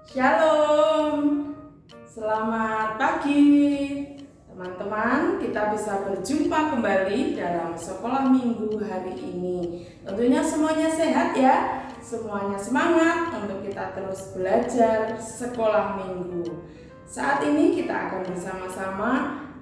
Shalom, selamat pagi teman-teman. Kita bisa berjumpa kembali dalam sekolah minggu hari ini. Tentunya semuanya sehat ya, semuanya semangat untuk kita terus belajar sekolah minggu. Saat ini kita akan bersama-sama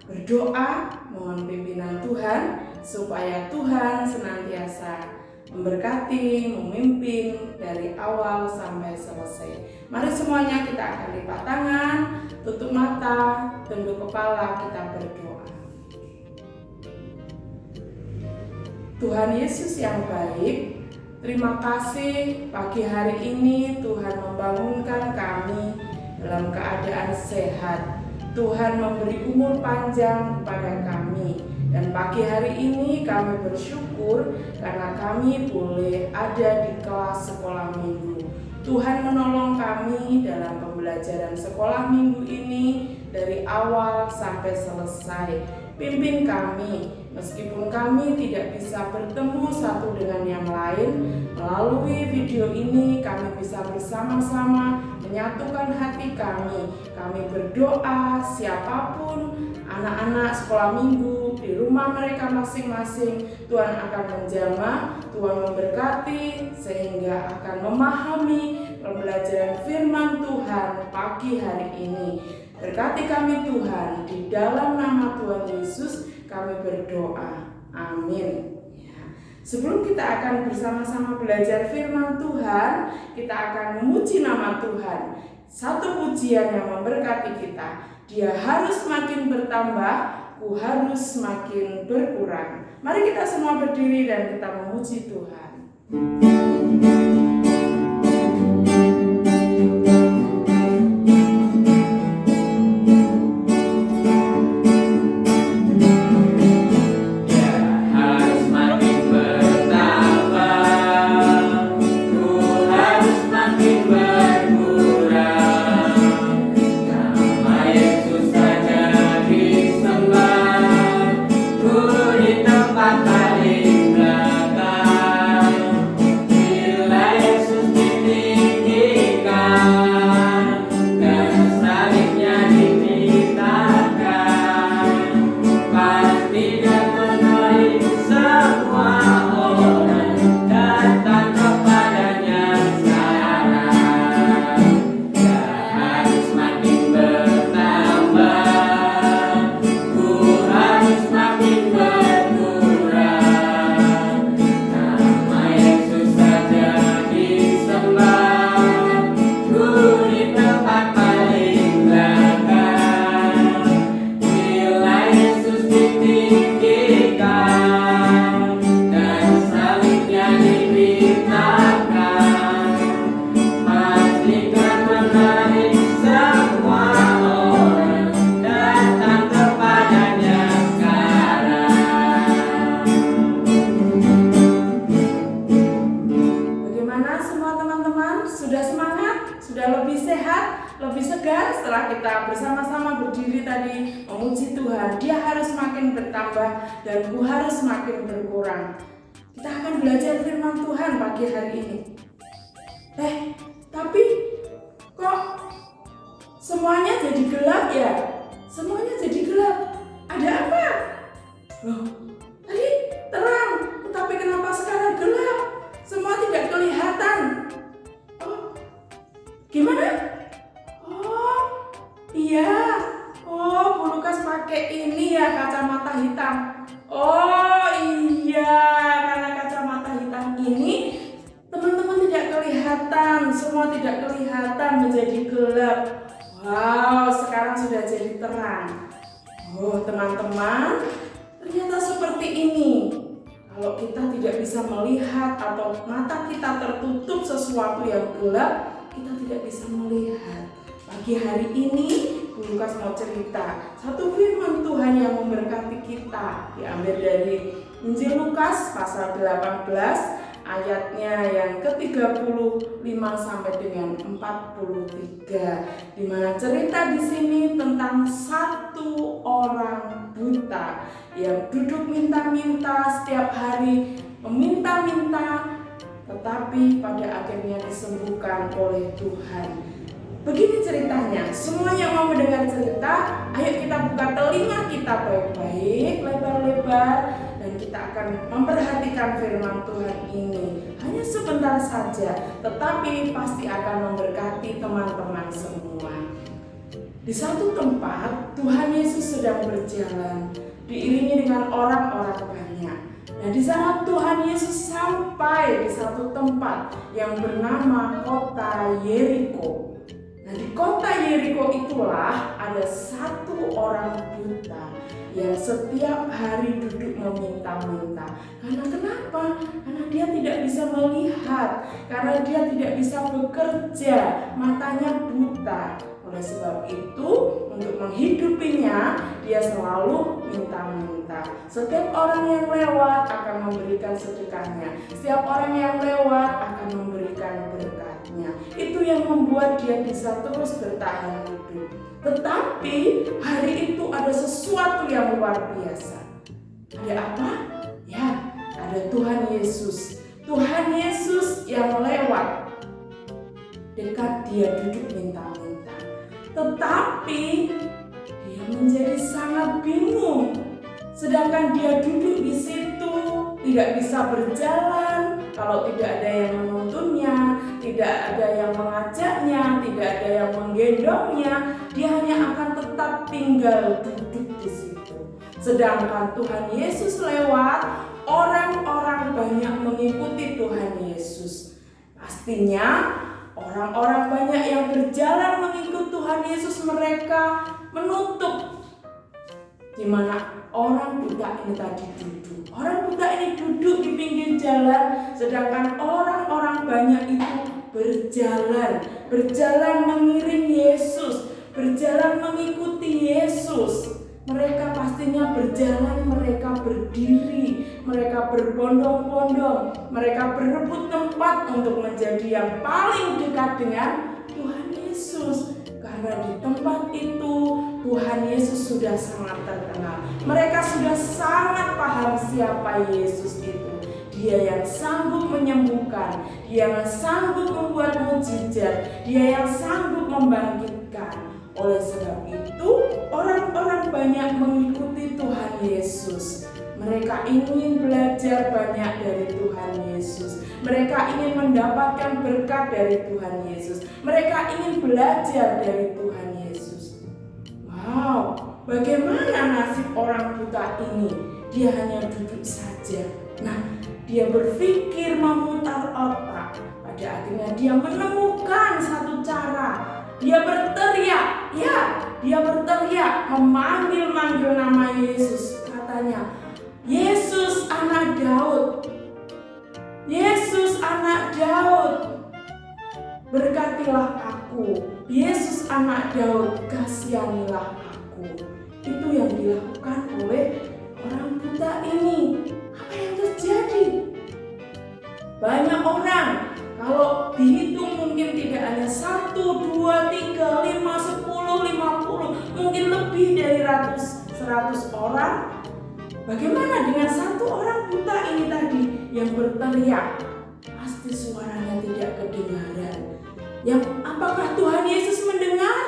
berdoa, mohon pimpinan Tuhan supaya Tuhan senantiasa memberkati, memimpin dari awal sampai selesai. Mari semuanya kita akan lipat tangan, tutup mata, tunduk kepala, kita berdoa. Tuhan Yesus yang baik, terima kasih pagi hari ini Tuhan membangunkan kami dalam keadaan sehat. Tuhan memberi umur panjang kepada kami. Dan pagi hari ini kami bersyukur karena kami boleh ada di kelas sekolah minggu. Tuhan menolong kami dalam pembelajaran sekolah minggu ini dari awal sampai selesai. Pimpin kami, meskipun kami tidak bisa bertemu satu dengan yang lain, melalui video ini kami bisa bersama-sama menyatukan hati kami. Kami berdoa siapapun anak-anak sekolah minggu di rumah mereka masing-masing, Tuhan akan menjamah, Tuhan memberkati sehingga akan memahami pembelajaran firman Tuhan pagi hari ini. Berkati kami Tuhan, di dalam nama Tuhan Yesus kami berdoa. Amin. Sebelum kita akan bersama-sama belajar firman Tuhan, kita akan memuji nama Tuhan. Satu pujian yang memberkati kita. Dia harus makin bertambah, ku harus makin berkurang. Mari kita semua berdiri dan kita memuji Tuhan. Setelah kita bersama-sama berdiri tadi memuji Tuhan, Dia harus makin bertambah dan ku harus makin berkurang. Kita akan belajar firman Tuhan pagi hari ini. Tapi kok semuanya jadi gelap ya? Semuanya jadi gelap. Ada apa? Loh, tadi terang, tetapi kenapa sekarang gelap? Semua tidak kelihatan. Oh, gimana? Iya, Bu Lukas pakai ini ya, kacamata hitam. Oh iya, karena kacamata hitam ini teman-teman tidak kelihatan, semua tidak kelihatan, menjadi gelap. Wow, sekarang sudah jadi terang. Oh teman-teman, ternyata seperti ini. Kalau kita tidak bisa melihat atau mata kita tertutup sesuatu yang gelap, kita tidak bisa melihat. Pagi hari ini Bu Lukas mau cerita satu firman Tuhan yang memberkati kita, diambil dari Injil Lukas pasal 18 ayatnya yang ke-35 sampai dengan 43, di mana cerita di sini tentang satu orang buta yang duduk minta-minta setiap hari, meminta-minta, tetapi pada akhirnya disembuhkan oleh Tuhan. Begini ceritanya, semua yang mau mendengar cerita, ayo kita buka telinga kita baik-baik, lebar-lebar, dan kita akan memperhatikan firman Tuhan ini. Hanya sebentar saja, tetapi pasti akan memberkati teman-teman semua. Di satu tempat, Tuhan Yesus sedang berjalan, diiringi dengan orang-orang banyak. Nah, di sana Tuhan Yesus sampai di satu tempat yang bernama kota Yeriko. Nah, di kota Yeriko itulah ada satu orang buta yang setiap hari duduk meminta-minta. Karena kenapa? Karena dia tidak bisa melihat, karena dia tidak bisa bekerja, matanya buta. Oleh sebab itu, untuk menghidupinya, dia selalu minta-minta. Setiap orang yang lewat akan memberikan sedekahnya. Setiap orang yang lewat akan memberikan berkatnya. Itu yang membuat dia bisa terus bertahan hidup. Tetapi hari itu ada sesuatu yang luar biasa. Ada apa? Ya, ada Tuhan Yesus. Tuhan Yesus yang lewat dekat dia duduk minta-minta. Tetapi dia menjadi sangat bingung. Sedangkan dia duduk di situ, tidak bisa berjalan. Kalau tidak ada yang menuntunnya, tidak ada yang mengajaknya, tidak ada yang menggendongnya, dia hanya akan tetap tinggal duduk di situ. Sedangkan Tuhan Yesus lewat, orang-orang banyak mengikuti Tuhan Yesus. Pastinya orang-orang banyak yang berjalan mengikut Tuhan Yesus, mereka menutup di mana orang buta ini tadi duduk. Orang buta ini duduk di pinggir jalan, sedangkan orang-orang banyak itu berjalan mengiring Yesus, berjalan mengikuti Yesus. Mereka pastinya berjalan, mereka berdiri, mereka berbondong-bondong, mereka berebut tempat untuk menjadi yang paling dekat dengan Tuhan Yesus. Karena di tempat itu Tuhan Yesus sudah sangat terkenal. Mereka sudah sangat paham siapa Yesus itu. Dia yang sanggup menyembuhkan, dia yang sanggup membuat mukjizat, dia yang sanggup membangkitkan. Oleh sebab itu, orang-orang banyak mengikuti Tuhan Yesus. Mereka ingin belajar banyak dari Tuhan Yesus. Mereka ingin mendapatkan berkat dari Tuhan Yesus. Mereka ingin belajar dari Tuhan Yesus. Wow, bagaimana nasib orang buta ini? Dia hanya duduk saja. Nah, dia berpikir memutar otak. Pada akhirnya dia menemukan satu cara. Dia berteriak, dia berteriak, memanggil-manggil nama Yesus. Katanya, Yesus anak Daud, Yesus anak Daud, berkatilah aku. Yesus anak Daud, kasihanilah aku. Itu yang dilakukan oleh orang buta ini. Apa yang terjadi? Banyak orang, kalau dihitung mungkin tidak hanya 1, 2, 3, 5, 10, 50, mungkin lebih dari 100 orang. Bagaimana dengan satu orang buta ini tadi yang berteriak? Pasti suaranya tidak kedengaran. Yang apakah Tuhan Yesus mendengar?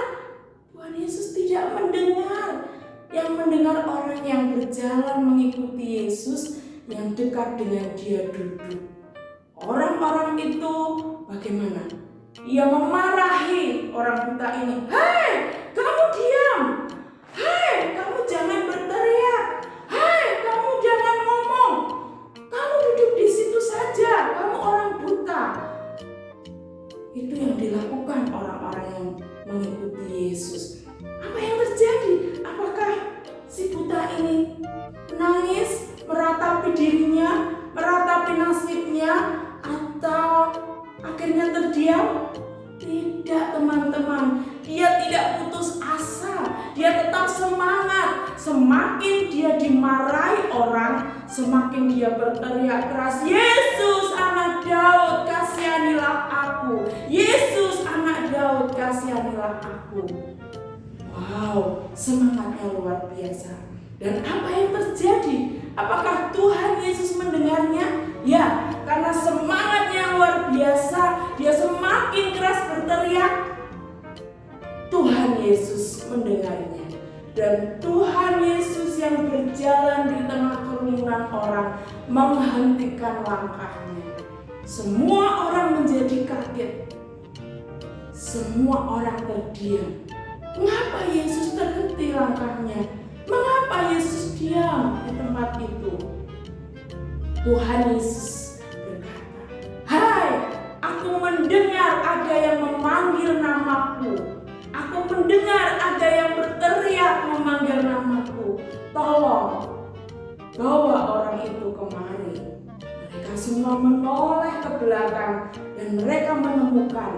Tuhan Yesus tidak mendengar. Yang mendengar orang yang berjalan mengikuti Yesus, yang dekat dengan dia duduk. Orang-orang itu bagaimana? Ia memarahi orang buta ini. Hei, kamu diam. Hei, kamu jangan berteriak. Hei, kamu jangan ngomong. Kamu duduk di situ saja. Kamu orang buta. Itu yang dilakukan orang-orang yang mengikuti Yesus. Apa yang terjadi? Apakah si buta ini menangis, meratapi dirinya, meratapi nasibnya, atau akhirnya terdiam? Tidak, teman-teman. Dia tidak putus asa. Dia tetap semangat. Semakin dia dimarahi orang, semakin dia berteriak keras, Yesus anak Daud, kasihanilah aku. Yesus anak Daud, kasihanilah aku. Wow, semangatnya luar biasa. Dan apa yang terjadi? Apakah Tuhan Yesus mendengarnya? Ya, karena semangatnya luar biasa, dia semakin keras berteriak. Yesus mendengarnya. Dan Tuhan Yesus yang berjalan di tengah kerumunan orang menghentikan langkahnya. Semua orang menjadi kaget. Semua orang terdiam. Mengapa Yesus terhenti langkahnya? Mengapa Yesus diam di tempat itu? Tuhan Yesus berkata, "Hai, aku mendengar ada yang memanggil namaku. Aku mendengar ada yang berteriak memanggil namaku. Tolong, bawa orang itu kemari." Mereka semua menoleh ke belakang dan mereka menemukan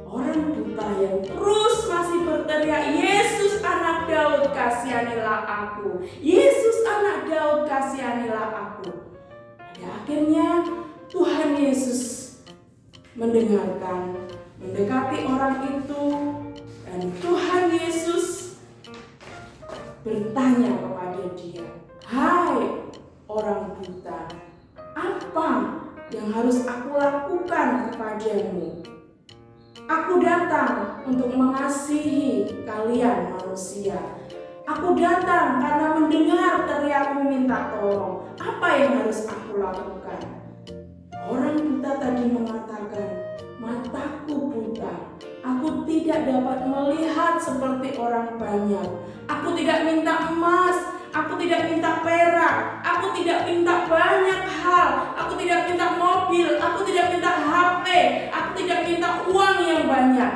orang buta yang terus masih berteriak, "Yesus anak Daud, kasihanilah aku. Yesus anak Daud, kasihanilah aku." Pada akhirnya Tuhan Yesus mendengarkan, mendekati orang itu, dan Tuhan Yesus bertanya kepada dia, "Hai orang buta, apa yang harus aku lakukan kepadamu? Aku datang untuk mengasihi kalian manusia. Aku datang karena mendengar teriakmu minta tolong. Apa yang harus aku lakukan?" Orang buta tadi mengatakan, "Mataku buta. Aku tidak dapat melihat seperti orang banyak. Aku tidak minta emas. Aku tidak minta perak. Aku tidak minta banyak hal. Aku tidak minta mobil. Aku tidak minta HP. Aku tidak minta uang yang banyak.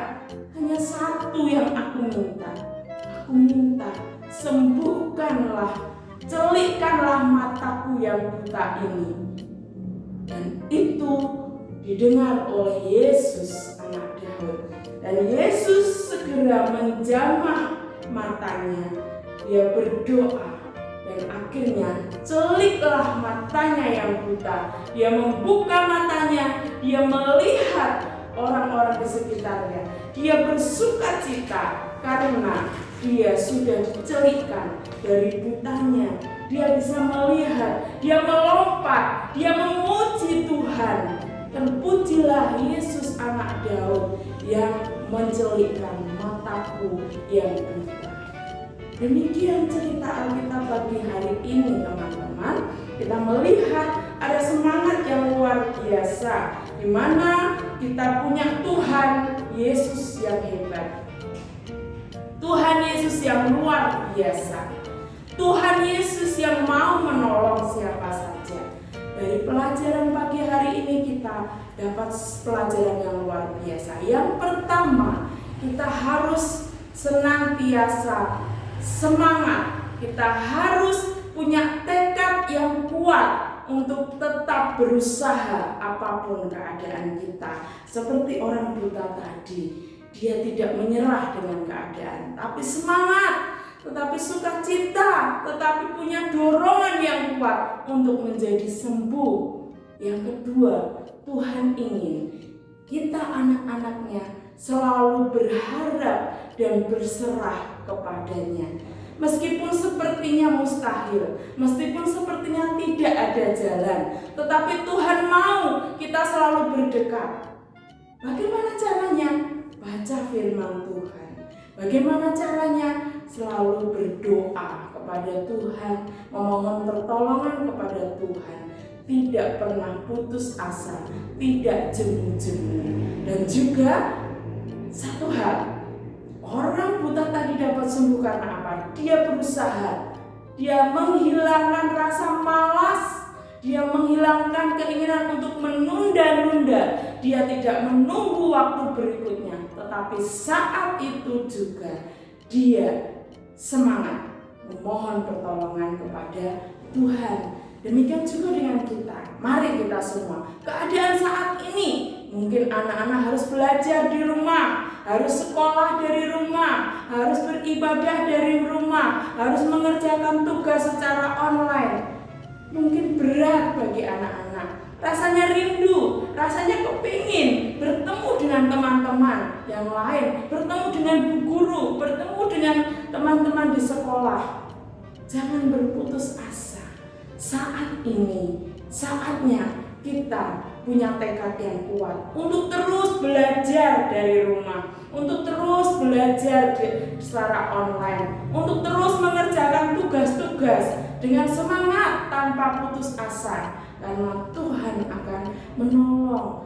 Hanya satu yang aku minta. Aku minta, sembuhkanlah, celikkanlah mataku yang buta ini." Dan itu didengar oleh Yesus anak Daud. Dan Yesus segera menjamah matanya. Dia berdoa dan akhirnya celiklah matanya yang buta. Dia membuka matanya, dia melihat orang-orang di sekitarnya. Dia bersukacita karena dia sudah dicelikkan dari butanya. Dia bisa melihat, dia melompat, dia memuji Tuhan. Terpujilah Yesus anak Daud yang mencelikkan mataku yang buta. Demikian cerita Alkitab bagi hari ini, teman-teman. Kita melihat ada semangat yang luar biasa, di mana kita punya Tuhan Yesus yang hebat, Tuhan Yesus yang luar biasa, Tuhan Yesus yang mau menolong siapa saja. Dari pelajaran pagi hari ini kita dapat pelajaran yang luar biasa. Yang pertama, kita harus senantiasa semangat. Kita harus punya tekad yang kuat untuk tetap berusaha apapun keadaan kita. Seperti orang buta tadi, dia tidak menyerah dengan keadaan, tapi semangat, tetapi sukacita, tetapi punya dorongan yang kuat untuk menjadi sembuh. Yang kedua, Tuhan ingin kita anak-anaknya selalu berharap dan berserah kepadanya. Meskipun sepertinya mustahil, meskipun sepertinya tidak ada jalan, tetapi Tuhan mau kita selalu berdekat. Bagaimana caranya? Baca firman Tuhan. Bagaimana caranya? Selalu berdoa kepada Tuhan, memohon pertolongan kepada Tuhan, tidak pernah putus asa, tidak jemu-jemu. Dan juga satu hal, orang buta tadi dapat sembuh karena apa? Dia berusaha, dia menghilangkan rasa malas, dia menghilangkan keinginan untuk menunda-nunda. Dia tidak menunggu waktu berikutnya, tetapi saat itu juga dia semangat memohon pertolongan kepada Tuhan. Demikian juga dengan kita. Mari kita semua, keadaan saat ini, mungkin anak-anak harus belajar di rumah, harus sekolah dari rumah, harus beribadah dari rumah, harus mengerjakan tugas secara online. Mungkin berat bagi anak-anak, rasanya rindu, rasanya kepingin bertemu dengan teman-teman yang lain, bertemu dengan bu guru, bertemu dengan teman-teman di sekolah. Jangan berputus asa. Saat ini saatnya kita punya tekad yang kuat untuk terus belajar dari rumah, untuk terus belajar belajar secara online, untuk terus mengerjakan tugas-tugas dengan semangat tanpa putus asa, karena Tuhan akan menolong.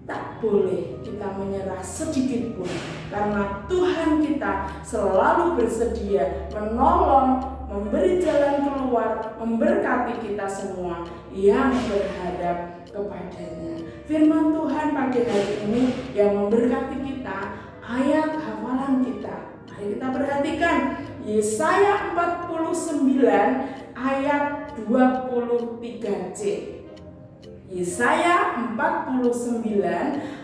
Tak boleh kita menyerah sedikit pun, karena Tuhan kita selalu bersedia menolong, memberi jalan keluar, memberkati kita semua yang berhadap kepadanya. Firman Tuhan pagi hari ini yang memberkati kita, ayat hafalan kita. Mari kita perhatikan Yesaya 49 ayat 23c. Yesaya 49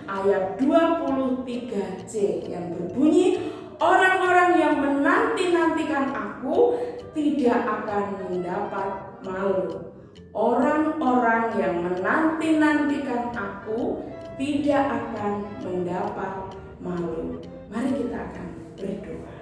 ayat 23c yang berbunyi, orang-orang yang menanti-nantikan aku tidak akan mendapat malu. Orang-orang yang menanti-nantikan aku tidak akan mendapat malu. Mari kita akan berdoa.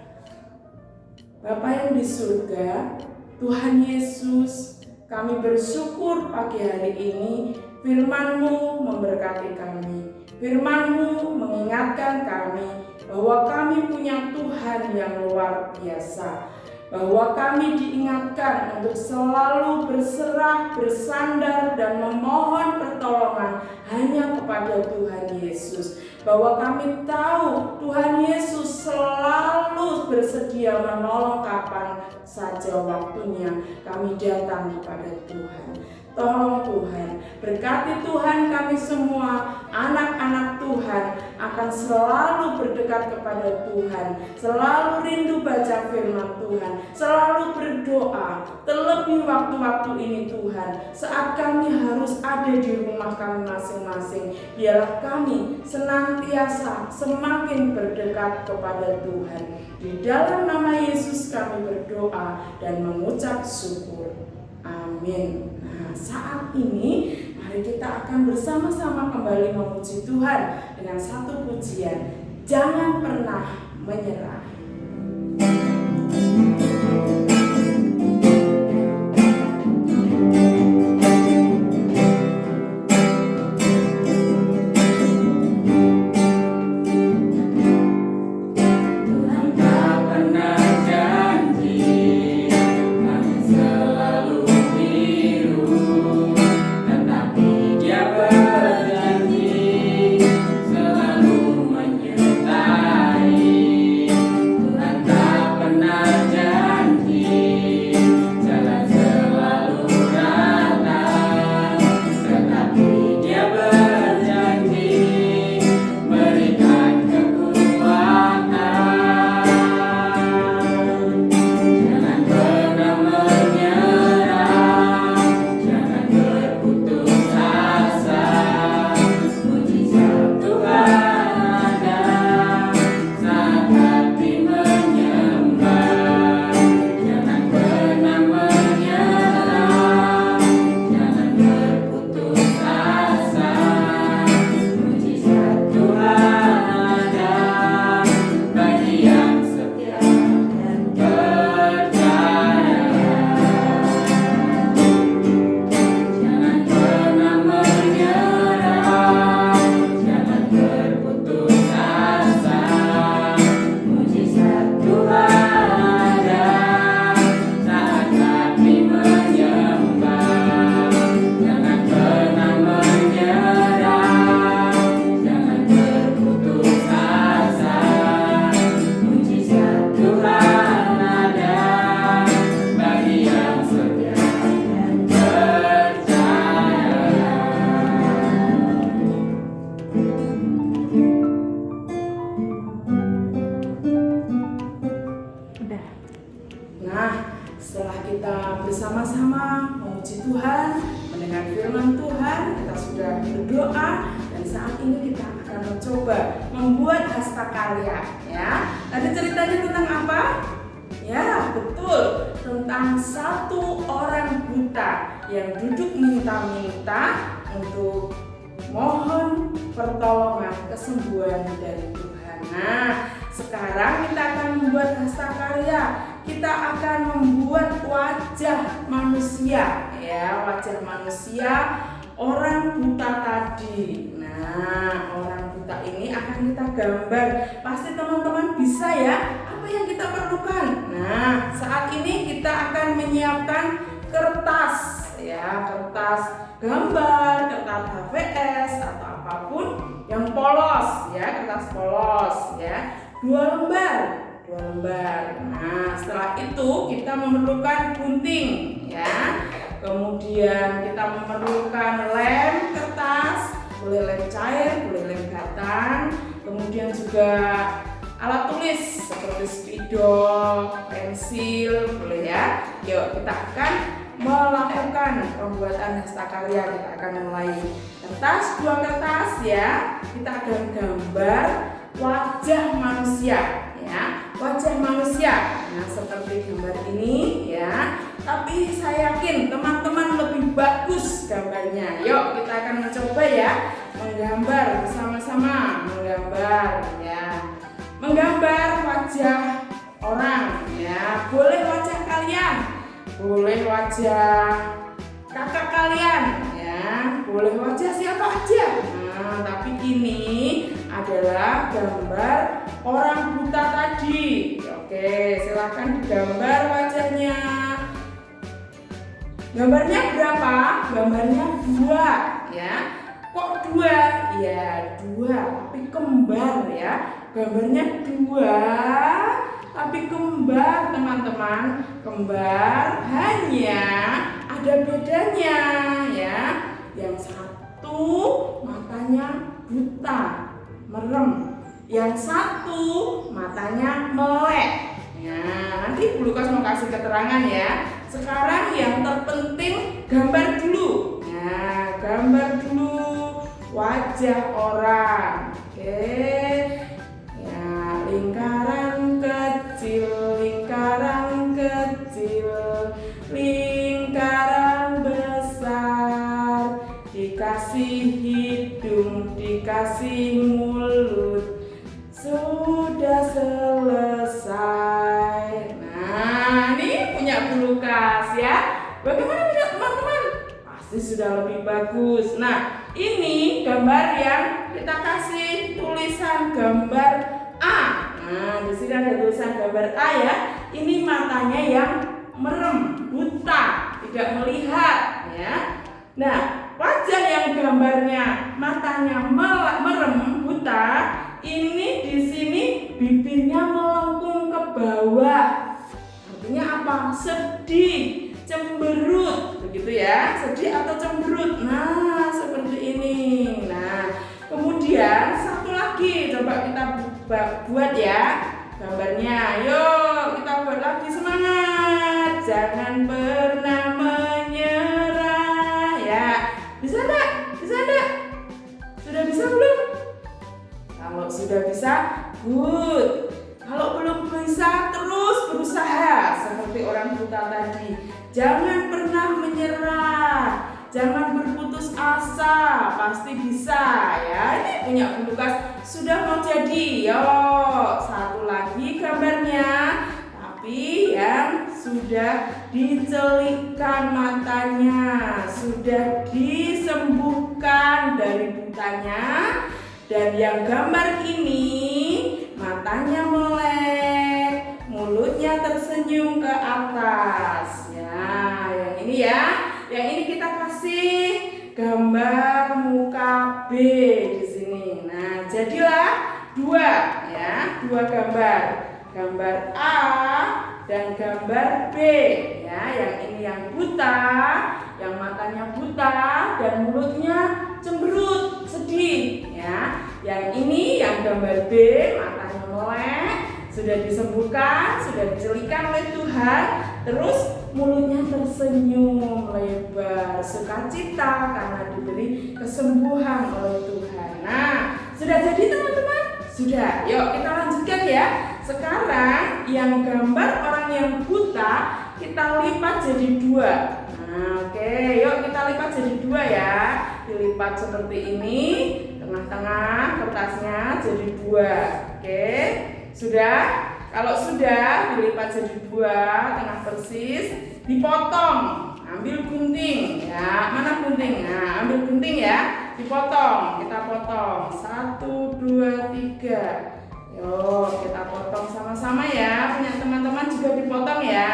Bapa yang di surga, Tuhan Yesus, kami bersyukur pagi hari ini Firman-Mu memberkati kami. Firman-Mu mengingatkan kami bahwa kami punya Tuhan yang luar biasa, bahwa kami diingatkan untuk selalu berserah, bersandar, dan memohon pertolongan hanya kepada Tuhan Yesus. Bahwa kami tahu Tuhan Yesus selalu bersedia menolong kapan saja waktunya kami datang kepada Tuhan. Tolong Tuhan, berkati Tuhan kami semua, anak-anak Tuhan akan selalu berdekat kepada Tuhan, selalu rindu baca firman Tuhan, selalu berdoa, terlebih waktu-waktu ini Tuhan, saat kami harus ada di rumah kami masing-masing, biarlah kami senantiasa semakin berdekat kepada Tuhan. Di dalam nama Yesus kami berdoa dan mengucap syukur. Amin. Nah, saat ini mari kita akan bersama-sama kembali memuji Tuhan dengan satu pujian, jangan pernah menyerah. Setelah kita bersama-sama memuji Tuhan, mendengar firman Tuhan, kita sudah berdoa, dan saat ini kita akan mencoba membuat hastakarya. Ya, tadi ceritanya tentang apa? Ya, betul, tentang satu orang buta yang duduk minta-minta untuk mohon pertolongan kesembuhan dari Tuhan. Nah, sekarang kita akan membuat hastakarya. Kita akan membuat wajah manusia, ya, wajah manusia orang buta tadi. Nah, orang buta buta ini akan kita gambar. Pasti teman-teman bisa ya. Apa yang kita perlukan? Nah, saat ini kita akan menyiapkan kertas ya, kertas gambar, kertas HVS atau apapun yang polos ya, kertas polos ya. 2 lembar. Nah, setelah itu kita memerlukan gunting ya. Kemudian kita memerlukan lem kertas, boleh lem cair, boleh lem batang. Kemudian juga alat tulis seperti spidol, pensil, boleh ya. Yuk kita akan melakukan pembuatan hastakaria. Kita akan mulai. Kertas, 2 kertas ya. Kita akan gambar wajah manusia ya, wajah manusia. Nah, seperti gambar ini ya. Tapi saya yakin teman-teman lebih bagus gambarnya. Yuk kita akan mencoba ya, menggambar bersama-sama, menggambar ya. Menggambar wajah orang ya. Boleh wajah kalian, boleh wajah kakak kalian ya, boleh wajah siapa aja. Nah, tapi ini adalah gambar orang buta tadi. Oke, silahkan digambar wajahnya. Gambarnya berapa? Gambarnya 2 ya. Kok 2? Ya 2, tapi kembar ya. Gambarnya 2, tapi kembar teman-teman. Kembar hanya ada bedanya ya. Yang satu matanya buta, merem. Yang satu matanya melek. Nah, nanti Bu Lukas mau kasih keterangan ya. Sekarang yang terpenting gambar dulu. Nah, gambar dulu wajah orang. Oke. Ya, lingkaran kecil, lingkaran kecil, lingkaran besar. Dikasih hidung, dikasih mulut. Sudah selesai. Nah, ini punya Bu Lukas ya. Bagaimana punya teman-teman? Pasti sudah lebih bagus. Nah, ini gambar yang kita kasih tulisan gambar A. Nah, di sini ada tulisan gambar A ya. Ini matanya yang merem, buta, tidak melihat ya. Nah, wajah yang gambarnya matanya merem, buta, ini di sini bibirnya melengkung ke bawah. Artinya apa? Sedih, cemberut, begitu ya. Sedih atau cemberut. Nah, seperti ini. Nah, kemudian satu lagi coba kita buat ya gambarnya. Yuk, kita buat lagi, semangat. Jangan pernah menyerah ya. Bisa enggak? Bisa enggak? Sudah bisa belum? Kalau sudah bisa, good. Kalau belum bisa, terus berusaha seperti orang buta tadi. Jangan pernah menyerah, jangan berputus asa, pasti bisa ya. Ini punya Bu Lukas sudah mau jadi. Yuk, satu lagi gambarnya, tapi yang sudah dicelikkan matanya, sudah disembuhkan dari butanya. Dan yang gambar ini matanya melek, mulutnya tersenyum ke atas. Ya, yang ini ya. Yang ini kita kasih gambar muka B di sini. Nah, jadilah 2 ya, 2 gambar. Gambar A dan gambar B ya. Yang ini yang buta, yang matanya buta dan mulutnya cemberut, sedih ya. Yang ini yang gambar B, matanya melek, sudah disembuhkan, sudah dicelikan oleh Tuhan, terus mulutnya tersenyum lebar, sukacita karena diberi kesembuhan oleh Tuhan. Nah, sudah jadi teman-teman? Sudah. Yuk kita lanjutkan ya. Sekarang yang gambar orang yang buta kita lipat jadi 2. Nah, oke, yuk kita lipat jadi 2 ya. Dilipat seperti ini, tengah-tengah kertasnya jadi 2. Oke, sudah? Kalau sudah dilipat jadi 2, tengah persis, dipotong. Ambil gunting ya. Mana gunting? Nah, ambil gunting ya. dipotong, kita potong 1, 2, 3. Yuk kita potong sama-sama ya, punya teman-teman juga dipotong ya.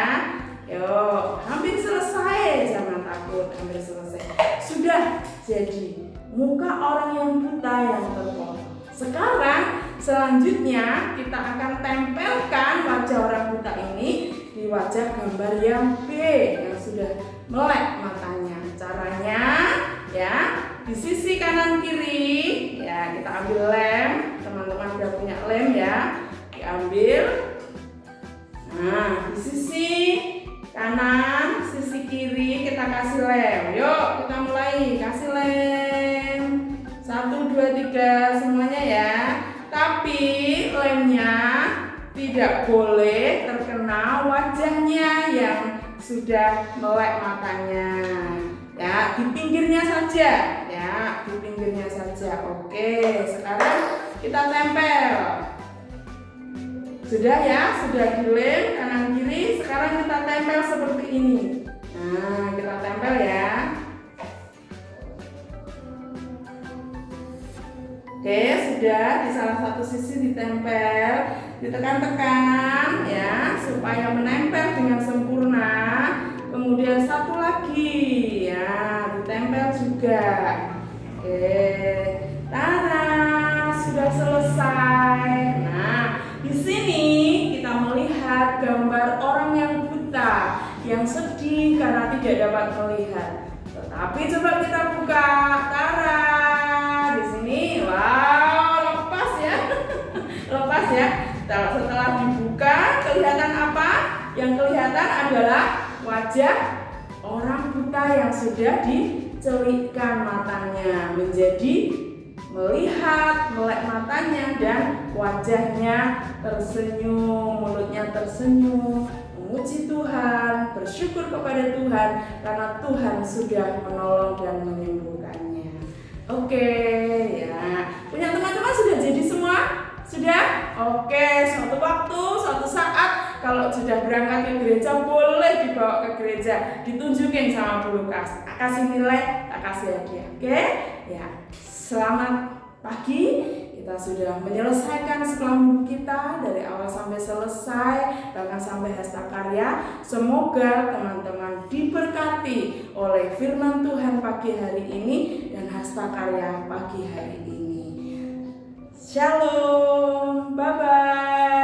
Yuk, hampir selesai, jangan takut, hampir selesai. Sudah jadi muka orang yang buta yang terpotong. Sekarang selanjutnya kita akan tempelkan wajah orang buta ini di wajah gambar yang B yang sudah melek matanya. Caranya ya, di sisi kanan kiri ya, kita ambil lem. Teman-teman sudah punya lem ya, diambil. Nah, di sisi kanan, sisi kiri kita kasih lem. Yuk kita mulai kasih lem. 1, 2, 3 semuanya ya. Tapi lemnya tidak boleh terkena wajahnya yang sudah melek matanya. Ya, di pinggirnya saja. Ya, di pinggirnya saja. Oke, sekarang kita tempel. Sudah ya, sudah dilem kanan kiri. Sekarang kita tempel seperti ini. Nah, kita tempel ya. Oke, sudah di salah satu sisi ditempel, ditekan-tekan ya supaya menempel dengan sempurna. Kemudian satu lagi ya, ditempel juga. Oke, tada, sudah selesai. Nah, di sini kita melihat gambar orang yang buta, yang sedih karena tidak dapat melihat. Tetapi coba kita buka, tada, di sini, wow, lepas ya, lepas ya. Setelah dibuka, kelihatan apa? Yang kelihatan adalah wajah orang buta yang sudah dicelikkan matanya menjadi melihat, melek matanya dan wajahnya tersenyum, mulutnya tersenyum, memuji Tuhan, bersyukur kepada Tuhan karena Tuhan sudah menolong dan menyembuhkannya. Oke, ya. Punya teman-teman sudah jadi semua? Sudah? Oke, suatu waktu, suatu saat kalau sudah berangkat ke gereja boleh dibawa ke gereja, ditunjukin sama Bu Lukas, kasih nilai, tak kasih hadiah. Oke? Ya. Selamat pagi. Kita sudah menyelesaikan sekolah minggu kita dari awal sampai selesai, bahkan sampai hasta karya. Semoga teman-teman diberkati oleh firman Tuhan pagi hari ini dan hasta karya pagi hari ini. Shalom, bye-bye.